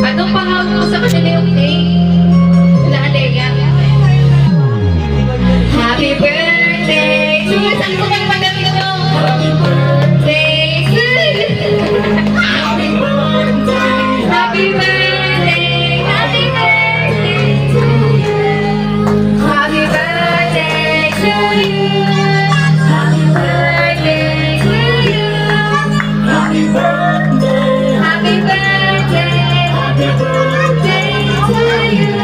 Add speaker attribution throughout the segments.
Speaker 1: Anong pahawak mo sa kanila yung day? Wala Leia. Happy birthday! Sumasan ko kayo magaling nyo! Happy birthday! Happy birthday! Happy birthday! Happy birthday to you! Happy birthday to you! Happy birthday to you! Happy birthday! Happy birthday! Happy birthday to you!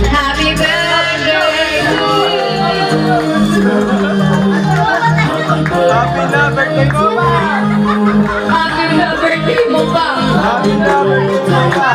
Speaker 1: Happy birthday to
Speaker 2: Happy na birthday mo ba?
Speaker 1: Happy na birthday mo pa!
Speaker 2: Happy na birthday mo ba?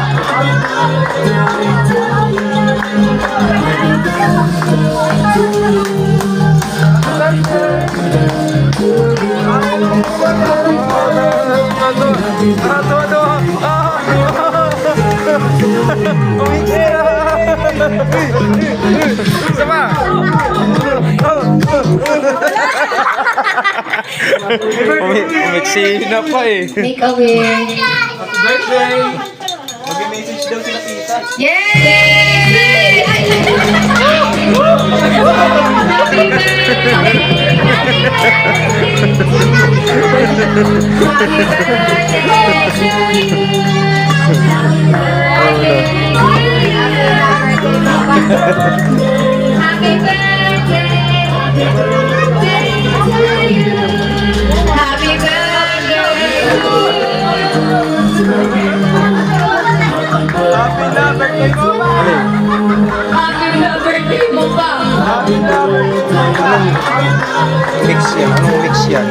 Speaker 3: Umiksi na pa eh.
Speaker 1: Make a wish!
Speaker 2: Birthday! Mag-message daw sila tita.
Speaker 1: Yay! Happy birthday! Happy birthday to you! Happy birthday! Happy birthday to you! Happy birthday!
Speaker 2: Happy na birthday mo ba?
Speaker 1: Happy na birthday mo pa!
Speaker 2: Happy na birthday mo ba?
Speaker 3: Mix yan. Anong mix yan?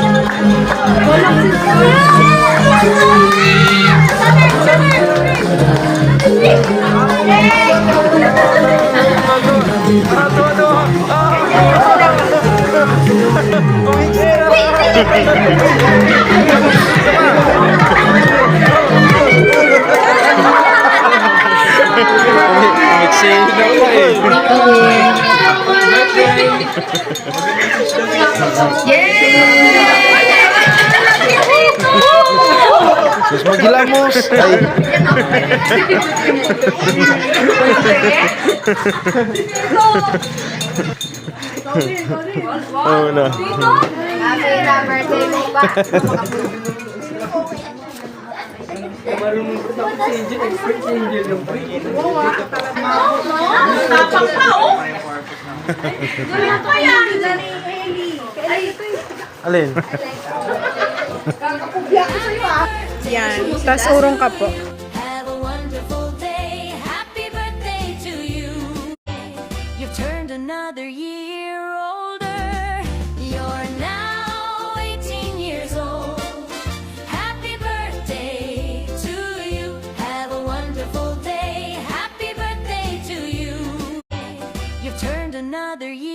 Speaker 3: Umiksi na pa eh.
Speaker 1: Make a wish!
Speaker 3: Mas magilamos. Ay. Oo na.
Speaker 1: Happy na birthday mo pa!
Speaker 3: Alin?
Speaker 4: Yan. Tapos urong ka po.
Speaker 5: Have a wonderful day. Happy birthday to you. You've turned another year older. You're now 18 years old. Happy birthday to you. Have a wonderful day. Happy birthday to you. You've turned another year.